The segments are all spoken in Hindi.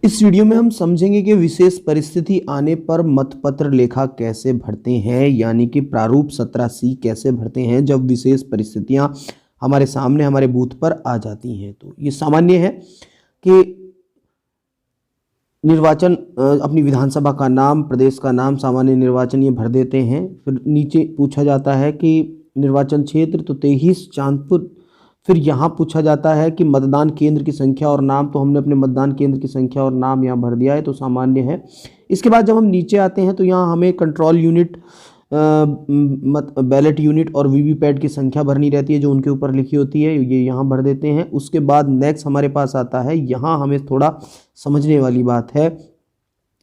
इस वीडियो में हम समझेंगे कि विशेष परिस्थिति आने पर मतपत्र लेखा कैसे भरते हैं, यानी कि प्रारूप 17C कैसे भरते हैं जब विशेष परिस्थितियां हमारे सामने हमारे बूथ पर आ जाती हैं। तो ये सामान्य है कि निर्वाचन अपनी विधानसभा का नाम, प्रदेश का नाम, सामान्य निर्वाचन ये भर देते हैं। फिर नीचे पूछा जाता है कि निर्वाचन क्षेत्र तो 23 चांदपुर। फिर यहाँ पूछा जाता है कि मतदान केंद्र की संख्या और नाम, तो हमने अपने मतदान केंद्र की संख्या और नाम यहाँ भर दिया है, तो सामान्य है। इसके बाद जब हम नीचे आते हैं तो यहाँ हमें कंट्रोल यूनिट, बैलेट यूनिट और वीवीपैट की संख्या भरनी रहती है जो उनके ऊपर लिखी होती है, ये यहाँ भर देते हैं। उसके बाद नेक्स्ट हमारे पास आता है, यहाँ हमें थोड़ा समझने वाली बात है,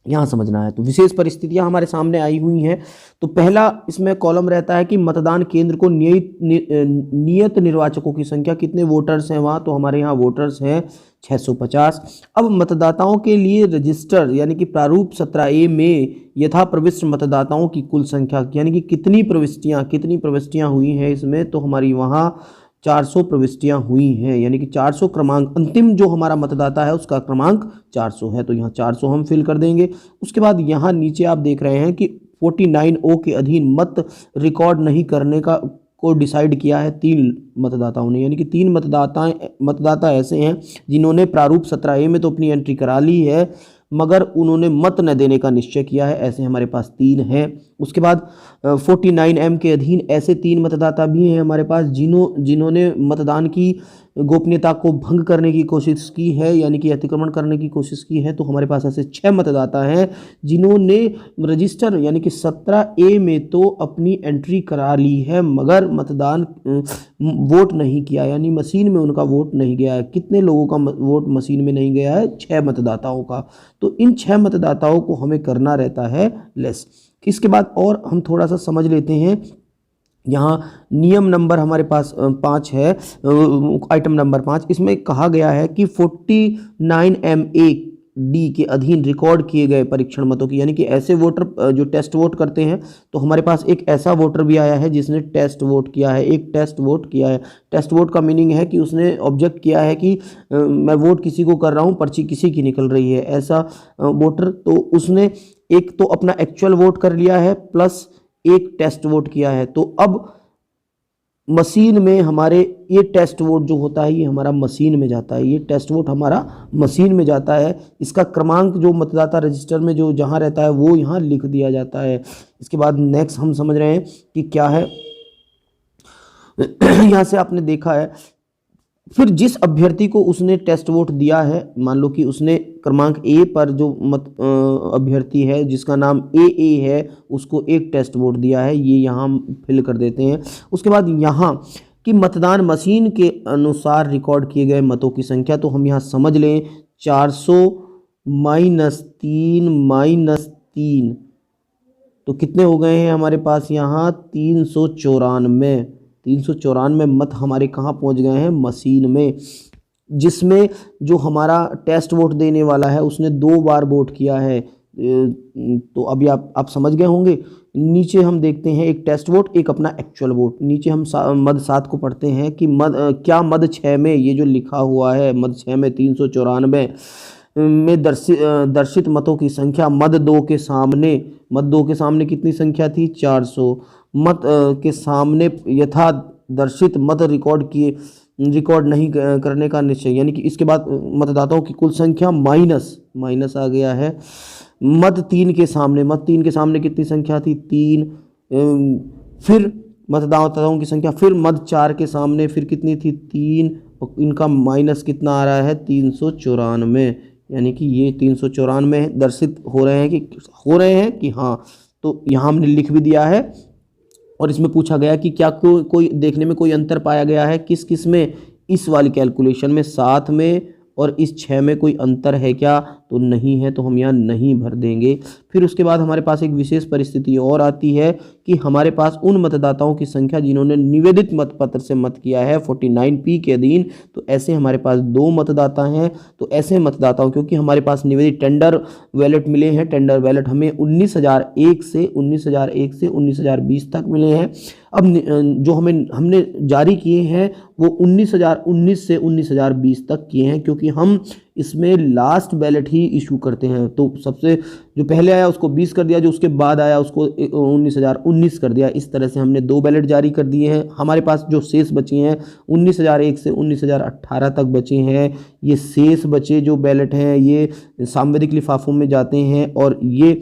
यहाँ समझना है। तो विशेष परिस्थितियां हमारे सामने आई हुई हैं। तो पहला इसमें कॉलम रहता है कि मतदान केंद्र को नियत निर्वाचकों की संख्या, कितने वोटर्स हैं वहाँ, तो हमारे यहाँ वोटर्स हैं 650। अब मतदाताओं के लिए रजिस्टर यानी कि प्रारूप 17A में यथा प्रविष्ट मतदाताओं की कुल संख्या, यानी कि कितनी प्रविष्टियाँ हुई हैं इसमें, तो हमारी वहाँ 400 प्रविष्टियां हुई हैं, यानी कि 400 क्रमांक, अंतिम जो हमारा मतदाता है उसका क्रमांक 400 है, तो यहाँ 400 हम फिल कर देंगे। उसके बाद यहाँ नीचे आप देख रहे हैं कि 49O के अधीन मत रिकॉर्ड नहीं करने को डिसाइड किया है 3 मतदाताओं ने, यानी कि 3 मतदाता ऐसे हैं जिन्होंने प्रारूप 17A में तो अपनी एंट्री करा ली है मगर उन्होंने मत न देने का निश्चय किया है, ऐसे हमारे पास 3 हैं। उसके बाद 49M के अधीन ऐसे 3 मतदाता भी हैं हमारे पास जिन्होंने मतदान की गोपनीयता को भंग करने की कोशिश की है, यानी कि अतिक्रमण करने की कोशिश की है, तो हमारे पास ऐसे 6 मतदाता हैं जिन्होंने रजिस्टर यानी कि 17A में तो अपनी एंट्री करा ली है मगर मतदान वोट नहीं किया, यानी मशीन में उनका वोट नहीं गया है। कितने लोगों का वोट मशीन में नहीं गया है? 6 मतदाताओं का। तो इन 6 मतदाताओं को हमें करना रहता है लेस। इसके बाद और हम थोड़ा सा समझ लेते हैं। यहाँ नियम नंबर हमारे पास 5 है, आइटम नंबर 5। इसमें कहा गया है कि 49MA डी के अधीन रिकॉर्ड किए गए परीक्षण मतों की, यानी कि ऐसे वोटर जो टेस्ट वोट करते हैं, तो हमारे पास एक ऐसा वोटर भी आया है जिसने टेस्ट वोट किया है, एक टेस्ट वोट किया है। टेस्ट वोट का मीनिंग है कि उसने ऑब्जेक्ट किया है कि मैं वोट किसी को कर रहा हूँ, पर्ची किसी की निकल रही है, ऐसा वोटर। तो उसने एक तो अपना एक्चुअल वोट कर लिया है प्लस एक टेस्ट वोट किया है। तो अब मशीन में हमारे ये टेस्ट वोट जो होता है ये हमारा मशीन में जाता है, ये टेस्ट वोट हमारा मशीन में जाता है। इसका क्रमांक जो मतदाता रजिस्टर में जो जहाँ रहता है वो यहाँ लिख दिया जाता है। इसके बाद नेक्स्ट हम समझ रहे हैं कि क्या है। यहाँ से आपने देखा है, फिर जिस अभ्यर्थी को उसने टेस्ट वोट दिया है, मान लो कि उसने क्रमांक A पर जो अभ्यर्थी है जिसका नाम AA है उसको एक टेस्ट वोट दिया है, ये यहाँ हम फिल कर देते हैं। उसके बाद यहाँ कि मतदान मशीन के अनुसार रिकॉर्ड किए गए मतों की संख्या, तो हम यहाँ समझ लें 400 -3 -3, तो कितने हो गए हैं हमारे पास यहाँ 394 मत हमारे कहाँ पहुँच गए हैं? मशीन में, जिसमें जो हमारा टेस्ट वोट देने वाला है उसने 2 बार वोट किया है। तो अभी आप समझ गए होंगे। नीचे हम देखते हैं एक टेस्ट वोट, एक अपना एक्चुअल वोट। नीचे हम मद 7 को पढ़ते हैं कि क्या मद 6 में, ये जो लिखा हुआ है मद 6 में 394 में दर्शित मतों की संख्या मद 2 के सामने कितनी संख्या थी? 400। मत के सामने यथा दर्शित मत रिकॉर्ड नहीं करने का निश्चय, यानी कि इसके बाद मतदाताओं की कुल संख्या माइनस आ गया है। मत 3 के सामने कितनी संख्या थी? 3। फिर मतदाताओं की संख्या, फिर मत 4 के सामने फिर कितनी थी? 3, और इनका माइनस कितना आ रहा है? 394, यानी कि ये 394 दर्शित हो रहे हैं कि हाँ। तो यहाँ हमने लिख भी दिया है। और इसमें पूछा गया कि क्या कोई देखने में कोई अंतर पाया गया है किस में? इस वाली कैलकुलेशन में 7 में और इस 6 में कोई अंतर है क्या? तो नहीं है, तो हम यहाँ नहीं भर देंगे। फिर उसके बाद हमारे पास एक विशेष परिस्थिति और आती है कि हमारे पास उन मतदाताओं की संख्या जिन्होंने निवेदित मतपत्र से मत किया है 49P के अधीन, तो ऐसे हमारे पास 2 मतदाता हैं। तो ऐसे मतदाताओं, क्योंकि हमारे पास निवेदित टेंडर बैलेट मिले हैं, टेंडर बैलेट हमें 19,001 से 19,020 तक मिले हैं। अब जो हमने जारी किए हैं वो 19,019 से 19,020 तक किए हैं, क्योंकि हम इसमें लास्ट बैलेट ही इशू करते हैं। तो सबसे जो पहले आया उसको 20 कर दिया, जो उसके बाद आया उसको 19,019 कर दिया। इस तरह से हमने 2 बैलेट जारी कर दिए हैं। हमारे पास जो शेष बचे हैं 19,001 से 19,018 तक बचे हैं। ये शेष बचे जो बैलेट हैं ये सांविधिक लिफाफों में जाते हैं, और ये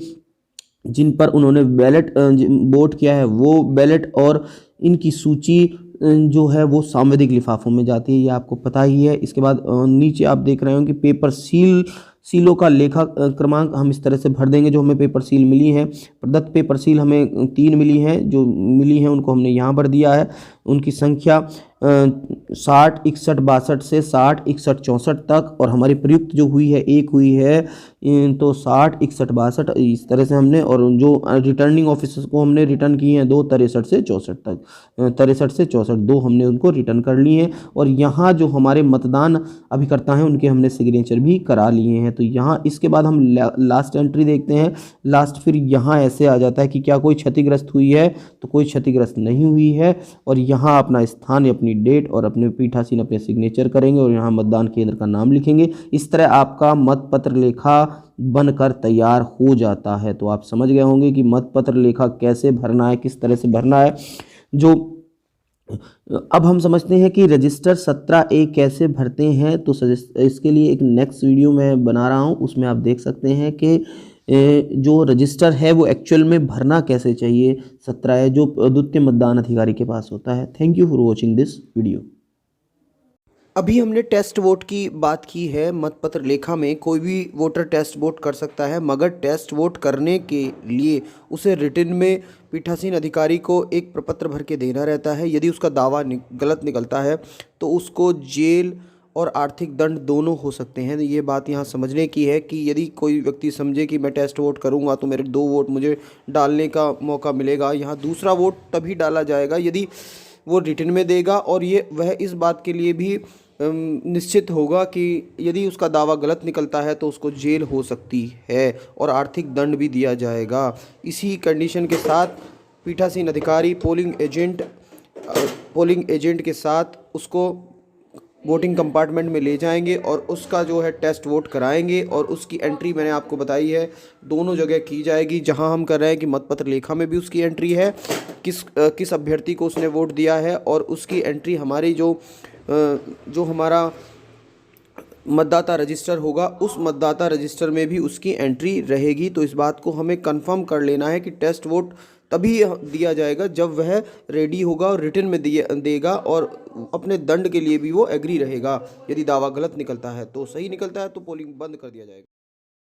जिन पर उन्होंने बैलेट वोट किया है वो बैलेट और इनकी सूची जो है वो सांविधिक लिफाफों में जाती है, ये आपको पता ही है। इसके बाद नीचे आप देख रहे हो कि पेपर सीलों का लेखा क्रमांक हम इस तरह से भर देंगे। जो हमें पेपर सील मिली हैं, प्रदत्त पेपर सील हमें 3 मिली हैं, जो मिली हैं उनको हमने यहाँ भर दिया है। उनकी संख्या 60, 61, 62 से 60, 61, 64 तक, और हमारी प्रयुक्त जो हुई है एक हुई है तो 60, 61, 62 इस तरह से हमने, और जो रिटर्निंग ऑफिसर्स को हमने रिटर्न किए हैं 2, 63 से 64 तक, 63 से 64 2 हमने उनको रिटर्न कर लिए हैं। और यहाँ जो हमारे मतदान अभिकर्ता हैं उनके हमने सिग्नेचर भी करा लिए हैं। तो यहाँ इसके बाद हम लास्ट एंट्री देखते हैं। लास्ट फिर यहाँ ऐसे आ जाता है कि क्या कोई क्षतिग्रस्त हुई है, तो कोई क्षतिग्रस्त नहीं हुई है, और यहाँ अपना स्थान, अपनी डेट और अपने पीठासीन अपने सिग्नेचर करेंगे और यहाँ मतदान केंद्र का नाम लिखेंगे। इस तरह आपका मतपत्र लेखा बनकर तैयार हो जाता है। तो आप समझ गए होंगे कि मतपत्र लेखा कैसे भरना है, किस तरह से भरना है। जो अब हम समझते हैं कि रजिस्टर 17A कैसे भरते हैं। तो इसके लिए एक नेक्स्ट वीडियो मैं बना रहा हूँ, उसमें आप देख सकते हैं कि जो रजिस्टर है वो एक्चुअल में भरना कैसे चाहिए 17A जो द्वितीय मतदान अधिकारी के पास होता है। Thank you for watching this video. अभी हमने टेस्ट वोट की बात की है। मतपत्र लेखा में कोई भी वोटर टेस्ट वोट कर सकता है, मगर टेस्ट वोट करने के लिए उसे रिटन में पीठासीन अधिकारी को एक प्रपत्र भर के देना रहता है। यदि उसका दावा गलत निकलता है तो उसको जेल और आर्थिक दंड दोनों हो सकते हैं। ये बात यहाँ समझने की है कि यदि कोई व्यक्ति समझे कि मैं टेस्ट वोट करूँगा तो मेरे 2 वोट मुझे डालने का मौका मिलेगा, यहाँ दूसरा वोट तभी डाला जाएगा यदि वो रिटन में देगा, और ये वह इस बात के लिए भी निश्चित होगा कि यदि उसका दावा गलत निकलता है तो उसको जेल हो सकती है और आर्थिक दंड भी दिया जाएगा। इसी कंडीशन के साथ पीठासीन अधिकारी पोलिंग एजेंट के साथ उसको वोटिंग कंपार्टमेंट में ले जाएंगे और उसका जो है टेस्ट वोट कराएंगे, और उसकी एंट्री मैंने आपको बताई है दोनों जगह की जाएगी। जहां हम कर रहे हैं कि मतपत्र लेखा में भी उसकी एंट्री है, किस अभ्यर्थी को उसने वोट दिया है, और उसकी एंट्री हमारी जो हमारा मतदाता रजिस्टर होगा उस मतदाता रजिस्टर में भी उसकी एंट्री रहेगी। तो इस बात को हमें कंफर्म कर लेना है कि टेस्ट वोट तभी दिया जाएगा जब वह रेडी होगा और रिटन में देगा, और अपने दंड के लिए भी वो एग्री रहेगा। यदि दावा गलत निकलता है तो, सही निकलता है तो पोलिंग बंद कर दिया जाएगा।